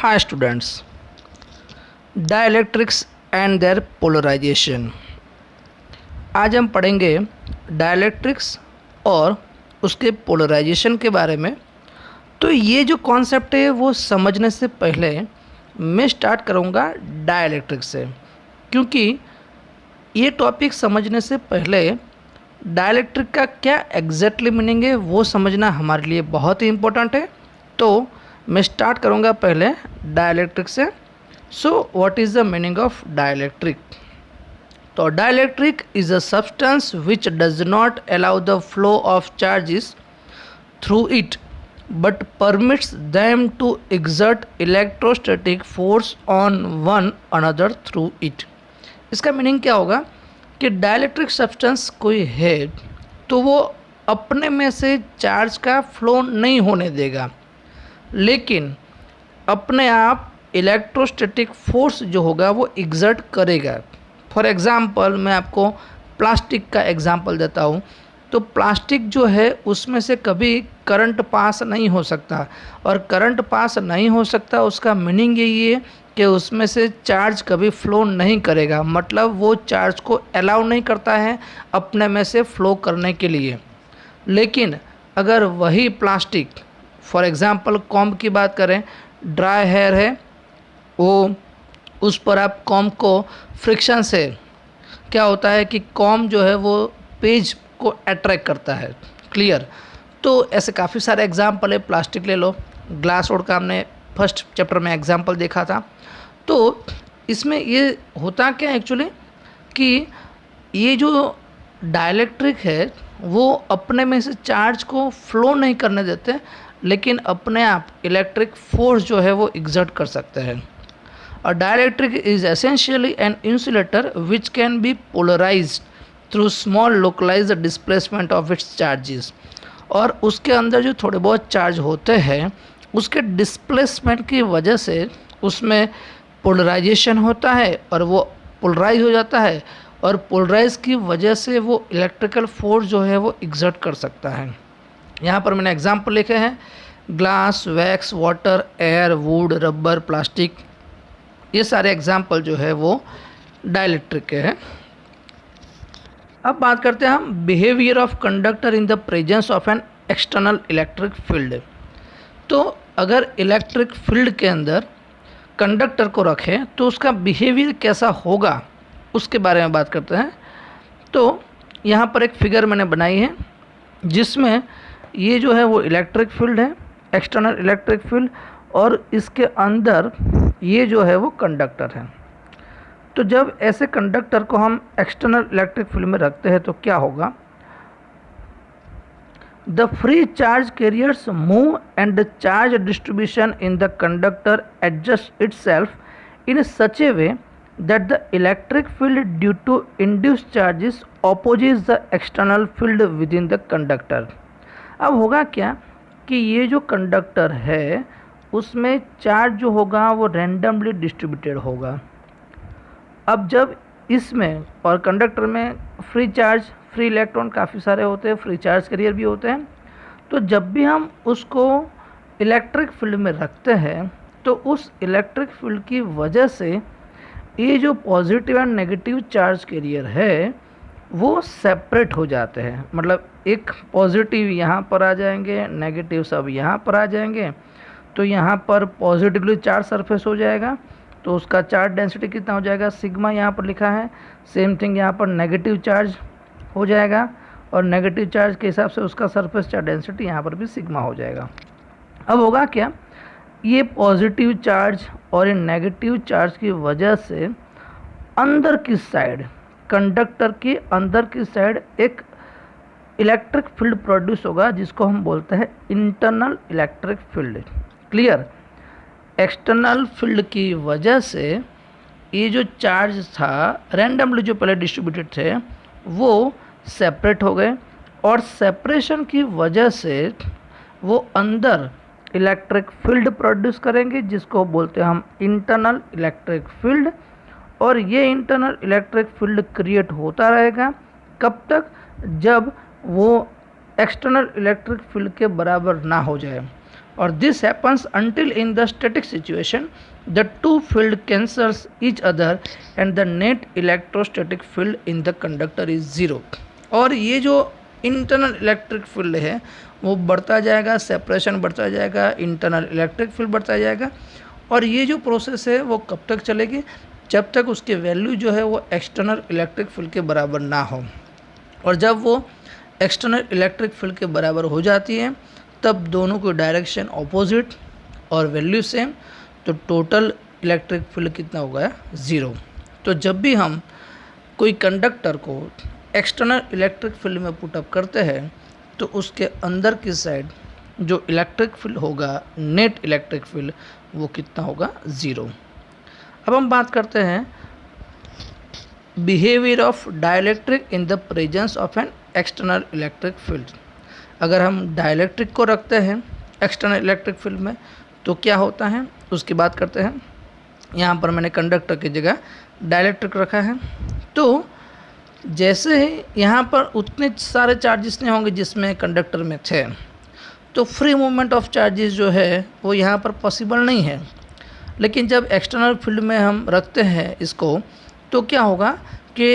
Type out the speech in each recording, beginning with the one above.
Hi students, dielectrics and their polarisation. आज हम पढ़ेंगे डाइलेक्ट्रिक्स और उसके पोलराइजेशन के बारे में। तो ये जो कॉन्सेप्ट है वो समझने से पहले मैं स्टार्ट करूँगा डाइलेक्ट्रिक्स से, क्योंकि ये टॉपिक समझने से पहले डाइलेक्ट्रिक का क्या एग्जैक्टली मीनिंग है वो समझना हमारे लिए बहुत ही इम्पोर्टेंट है। तो मैं स्टार्ट करूँगा पहले डाइलेक्ट्रिक से। So what is the meaning of dielectric? तो dielectric is a substance which does not allow the flow of charges through it but permits them to exert electrostatic force on one another through it। इसका meaning क्या होगा कि dielectric substance कोई है तो वो अपने में से चार्ज का फ्लो नहीं होने देगा, लेकिन अपने आप इलेक्ट्रोस्टैटिक फोर्स जो होगा वो एग्जर्ट करेगा। फॉर एग्ज़ाम्पल मैं आपको प्लास्टिक का एग्ज़ाम्पल देता हूँ। तो प्लास्टिक जो है उसमें से कभी करंट पास नहीं हो सकता, और करंट पास नहीं हो सकता उसका मीनिंग यही है कि उसमें से चार्ज कभी फ्लो नहीं करेगा, मतलब वो चार्ज को अलाउ नहीं करता है अपने में से फ्लो करने के लिए। लेकिन अगर वही प्लास्टिक, फॉर एग्ज़ाम्पल कॉम्ब की बात करें, ड्राई हेयर है, वो उस पर आप कॉम्ब को फ्रिक्शन से क्या होता है कि कॉम्ब जो है वो पेज को अट्रैक्ट करता है। क्लियर? तो ऐसे काफ़ी सारे एग्जाम्पल है। प्लास्टिक ले लो, ग्लास रोड का हमने फर्स्ट चैप्टर में एग्जाम्पल देखा था। तो इसमें ये होता क्या एक्चुअली कि ये जो डाइलेक्ट्रिक है वो अपने में से चार्ज को फ्लो नहीं करने देते, लेकिन अपने आप इलेक्ट्रिक फोर्स जो है वो एग्जर्ट कर सकते हैं। और dielectric is essentially an insulator which can be polarised through small localised displacement of its charges. और उसके अंदर जो थोड़े बहुत चार्ज होते हैं उसके डिस्प्लेसमेंट की वजह से उसमें पोलराइजेशन होता है और वो पोलराइज हो जाता है, और पोलराइज की वजह से वो इलेक्ट्रिकल फोर्स जो है वो एग्जर्ट कर सकता है। यहाँ पर मैंने एग्जांपल लिखे हैं: glass, wax, water, air, would, rubber, plastic. ये सारे एग्जांपल जो है वो डाइलेक्ट्रिक के हैं। अब बात करते हैं हम behaviour of conductor in the presence of an external electric field. तो अगर इलेक्ट्रिक फील्ड के अंदर कंडक्टर को रखें तो उसका बिहेवियर कैसा होगा उसके बारे में बात करते हैं। तो यहाँ पर एक फिगर मैंने बनाई है जिसमें ये जो है वो इलेक्ट्रिक फील्ड है, एक्सटर्नल इलेक्ट्रिक फील्ड, और इसके अंदर ये जो है वो कंडक्टर है। तो जब ऐसे कंडक्टर को हम एक्सटर्नल इलेक्ट्रिक फील्ड में रखते हैं तो क्या होगा? The free charge carriers move and the charge distribution in the conductor adjust itself in such a way that the electric field due to induced charges opposites the external field within the conductor. अब होगा क्या कि ये जो conductor है उसमें charge जो होगा वो रैंडमली डिस्ट्रीब्यूटेड होगा। अब जब इसमें और कंडक्टर में फ्री चार्ज, फ्री इलेक्ट्रॉन काफ़ी सारे होते हैं, फ्री चार्ज कैरियर भी होते हैं। तो जब भी हम उसको इलेक्ट्रिक फील्ड में रखते हैं तो उस इलेक्ट्रिक फील्ड की वजह से ये जो positive and negative charge carrier है वो सेपरेट हो जाते हैं। मतलब एक पॉजिटिव यहाँ पर आ जाएंगे, नेगेटिव सब यहाँ पर आ जाएंगे। तो यहाँ पर पॉजिटिवली चार्ज सरफेस हो जाएगा तो उसका चार्ज डेंसिटी कितना हो जाएगा? सिग्मा यहाँ पर लिखा है। सेम थिंग यहाँ पर नेगेटिव चार्ज हो जाएगा, और नेगेटिव चार्ज के हिसाब से उसका सरफेस चार्ज डेंसिटी यहाँ पर भी सिग्मा हो जाएगा। अब होगा क्या, ये पॉजिटिव चार्ज और ये नेगेटिव चार्ज की वजह से अंदर की साइड, कंडक्टर के अंदर की साइड एक इलेक्ट्रिक फील्ड प्रोड्यूस होगा जिसको हम बोलते हैं internal electric field. Clear? External field की वजह से ये जो चार्ज था रैंडमली जो पहले डिस्ट्रीब्यूटेड थे वो सेपरेट हो गए, और सेपरेशन की वजह से वो अंदर इलेक्ट्रिक फील्ड प्रोड्यूस करेंगे जिसको बोलते हैं हम इंटरनल इलेक्ट्रिक फील्ड। और ये इंटरनल इलेक्ट्रिक फील्ड क्रिएट होता रहेगा कब तक? जब वो एक्सटर्नल इलेक्ट्रिक फील्ड के बराबर ना हो जाए। और this happens until in the static situation the two field cancels each other and the net electrostatic field in the conductor is zero. और ये जो इंटरनल इलेक्ट्रिक फील्ड है वो बढ़ता जाएगा, सेपरेशन बढ़ता जाएगा, इंटरनल इलेक्ट्रिक फील्ड बढ़ता जाएगा। और ये जो प्रोसेस है वो कब तक चलेगी? जब तक उसकी वैल्यू जो है वो एक्सटर्नल इलेक्ट्रिक फील्ड के बराबर ना हो। और जब वो एक्सटर्नल इलेक्ट्रिक फील्ड के बराबर हो जाती है तब दोनों की डायरेक्शन ऑपोजिट और वैल्यू सेम, तो टोटल इलेक्ट्रिक फील्ड कितना होगा? ज़ीरो। तो जब भी हम कोई कंडक्टर को एक्सटर्नल इलेक्ट्रिक फील्ड में पुटअप करते हैं तो उसके अंदर की साइड जो इलेक्ट्रिक फील्ड होगा, नेट इलेक्ट्रिक फील्ड, वो कितना होगा? ज़ीरो। अब हम बात करते हैं behaviour of dielectric in the presence of an external electric field. अगर हम डाइलेक्ट्रिक को रखते हैं एक्सटर्नल इलेक्ट्रिक फील्ड में तो क्या होता है उसकी बात करते हैं। यहाँ पर मैंने कंडक्टर की जगह डाइलेक्ट्रिक रखा है। तो जैसे ही यहाँ पर उतने सारे चार्जेस नहीं होंगे जिसमें कंडक्टर में थे, तो फ्री मूवमेंट ऑफ चार्जेस जो है वो यहाँ पर पॉसिबल नहीं है। लेकिन जब एक्सटर्नल फील्ड में हम रखते हैं इसको तो क्या होगा कि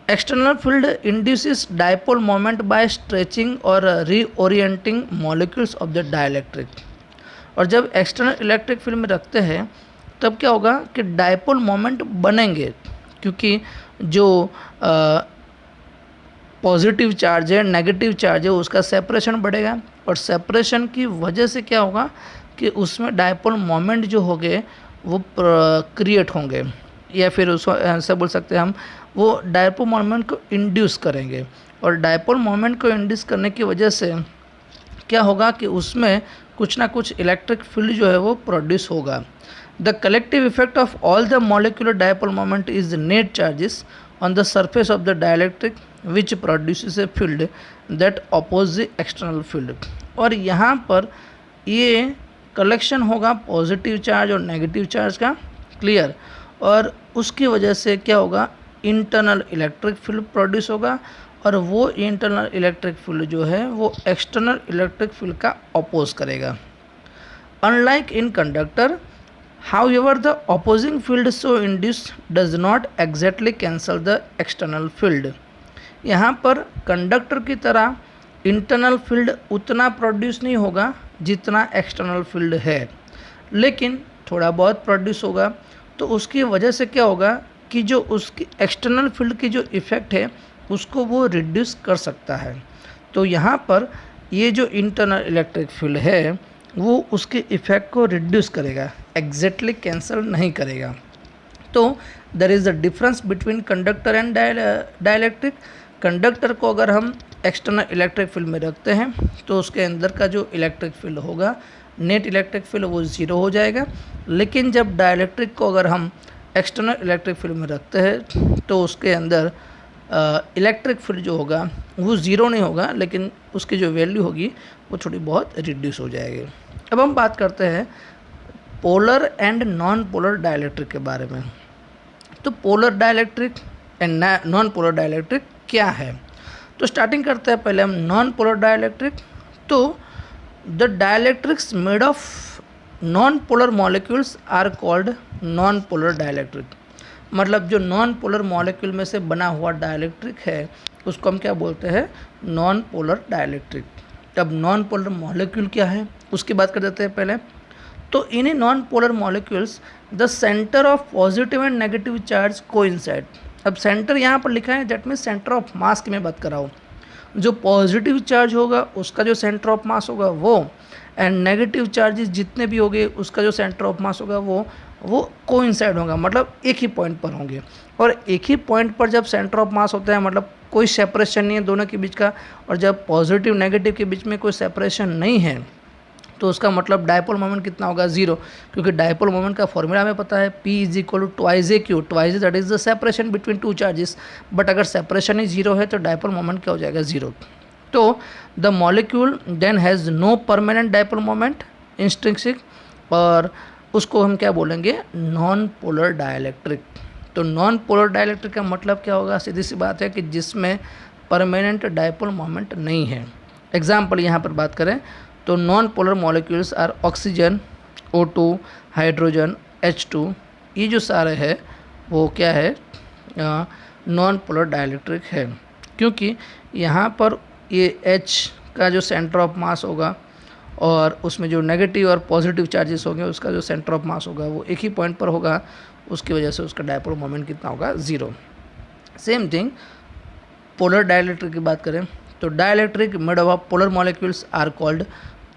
external field induces dipole moment bye stretching और रीओरिएंटिंग मॉलिक्यूल्स ऑफ द डाइलेक्ट्रिक। और जब एक्सटर्नल इलेक्ट्रिक फील्ड में रखते हैं तब क्या होगा कि डायपोल मोमेंट बनेंगे, क्योंकि जो पॉजिटिव चार्ज है, नेगेटिव चार्ज है, उसका सेपरेशन बढ़ेगा और सेपरेशन की वजह से क्या होगा कि उसमें डायपोल मोमेंट जो होंगे वो क्रिएट होंगे, या फिर उसको ऐसा बोल सकते हैं हम, वो डायपोल मोमेंट को इंड्यूस करेंगे। और डायपोल मोमेंट को इंड्यूस करने की वजह से क्या होगा कि उसमें कुछ ना कुछ इलेक्ट्रिक फील्ड जो है वो प्रोड्यूस होगा। The collective effect of all the molecular dipole moment is net charges on the surface of the dielectric which produces a field that opposes the external field। और यहाँ पर ये कलेक्शन होगा positive charge और negative charge का, clear. और उसकी वजह से क्या होगा, इंटरनल इलेक्ट्रिक फील्ड प्रोड्यूस होगा और वो इंटरनल इलेक्ट्रिक फील्ड जो है वो एक्सटर्नल इलेक्ट्रिक फील्ड का अपोज करेगा। Unlike in conductor, however the opposing field so induced does not exactly cancel the external field। यहाँ पर कंडक्टर की तरह इंटरनल फील्ड उतना प्रोड्यूस नहीं होगा जितना एक्सटर्नल फील्ड है, लेकिन थोड़ा बहुत प्रोड्यूस होगा। तो उसकी वजह से क्या होगा कि जो उसकी एक्सटर्नल फील्ड की जो इफ़ेक्ट है उसको वो रिड्यूस कर सकता है। तो यहाँ पर ये जो इंटरनल इलेक्ट्रिक फील्ड है वो उसके इफ़ेक्ट को रिड्यूस करेगा, एग्जैक्टली कैंसिल नहीं करेगा। तो there is a difference between conductor and dielectric. Conductor को अगर हम एक्सटर्नल इलेक्ट्रिक फील्ड में रखते हैं तो उसके अंदर का जो इलेक्ट्रिक फील्ड होगा, नेट इलेक्ट्रिक फील्ड, वो ज़ीरो हो जाएगा। लेकिन जब डाइलेक्ट्रिक को अगर हम एक्सटर्नल इलेक्ट्रिक फील्ड में रखते हैं तो उसके अंदर इलेक्ट्रिक फील्ड जो होगा वो ज़ीरो नहीं होगा, लेकिन उसकी जो वैल्यू होगी वो थोड़ी बहुत रिड्यूस हो जाएगी। अब हम बात करते हैं polar and non polar dielectric के बारे में। तो polar dielectric and non polar dielectric क्या है? तो स्टार्टिंग करते हैं पहले हम नॉन पोलर डाइलेक्ट्रिक। तो the dielectrics made of non polar molecules are called non polar dielectric. मतलब जो नॉन पोलर मॉलिक्यूल में से बना हुआ डाइलेक्ट्रिक है उसको हम क्या बोलते हैं? Non polar dielectric. तब नॉन पोलर मॉलिक्यूल क्या है उसकी बात कर देते हैं पहले। तो in a non polar molecules the centre of positive and negative charge coincide. अब सेंटर यहाँ पर लिखा है, that means centre of mass की मैं बात कर रहा हूँ। जो पॉजिटिव चार्ज होगा उसका जो सेंटर ऑफ मास होगा वो, एंड नेगेटिव चार्जेस जितने भी होंगे उसका जो सेंटर ऑफ मास होगा वो कोइंसाइड होगा, मतलब एक ही पॉइंट पर होंगे। और एक ही पॉइंट पर जब सेंटर ऑफ मास होता है मतलब कोई सेपरेशन नहीं है दोनों के बीच का, और जब पॉजिटिव नेगेटिव के बीच में कोई सेपरेशन नहीं है तो उसका मतलब डायपोल मोमेंट कितना होगा? ज़ीरो। क्योंकि डायपोल मोमेंट का फॉर्मूला हमें पता है, P is equal to twice a q. Twice that is the separation between two charges, but अगर सेपरेशन ही जीरो है तो डायपोल मोमेंट क्या हो जाएगा? ज़ीरो। तो the molecule then has no permanent dipole moment intrinsic, और उसको हम क्या बोलेंगे? Non polar dielectric. तो नॉन पोलर डाइलेक्ट्रिक का मतलब क्या होगा? सीधी सी बात है कि जिसमें परमानेंट डायपोल मोमेंट नहीं है। एग्जाम्पल यहाँ पर बात करें तो non polar molecules are oxygen, O2, hydrogen, H2, ये जो सारे है वो क्या है, नॉन पोलर डाइलेक्ट्रिक है, क्योंकि यहाँ पर ये H का जो सेंटर ऑफ मास होगा और उसमें जो नेगेटिव और पॉजिटिव चार्जेस होंगे उसका जो सेंटर ऑफ मास होगा वो एक ही पॉइंट पर होगा, उसकी वजह से उसका डायपोल मोमेंट कितना होगा, 0। सेम थिंग पोलर डाइलेक्ट्रिक की बात करें तो dielectric made of polar molecules are called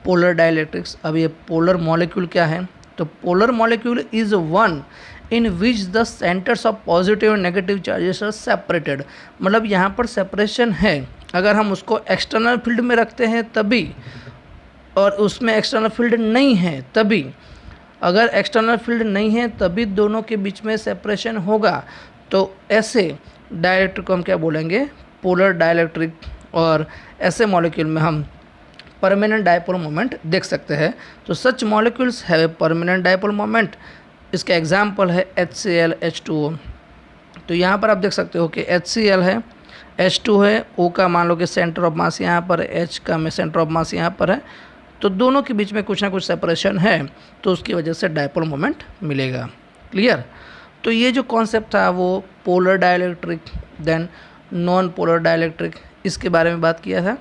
polar dielectrics. अब ये पोलर मॉलिक्यूल क्या है, तो polar molecule is one in which the centres of positive and negative charges are separated. मतलब यहाँ पर सेपरेशन है, अगर हम उसको एक्सटर्नल फील्ड में रखते हैं तभी, और उसमें एक्सटर्नल फील्ड नहीं है तभी। अगर एक्सटर्नल फील्ड नहीं है तभी दोनों के बीच में सेपरेशन होगा। तो ऐसे डाइलेक्ट्रिक को हम क्या बोलेंगे, पोलर डाइलेक्ट्रिक। और ऐसे मॉलिक्यूल में हम परमानेंट डायपोल मोमेंट देख सकते हैं। तो such molecules have a permanent dipole moment. इसका एग्जाम्पल है HCl, H2O। तो यहाँ पर आप देख सकते हो कि HCl है, H2 है, O का मान लो कि सेंटर ऑफ मास यहाँ पर है, H का में सेंटर ऑफ मास यहाँ पर है, तो दोनों के बीच में कुछ ना कुछ सेपरेशन है, तो उसकी वजह से डायपोल मोमेंट मिलेगा। क्लियर। तो ये जो कॉन्सेप्ट था वो polar dielectric, then non polar dielectric, इसके बारे में बात किया था।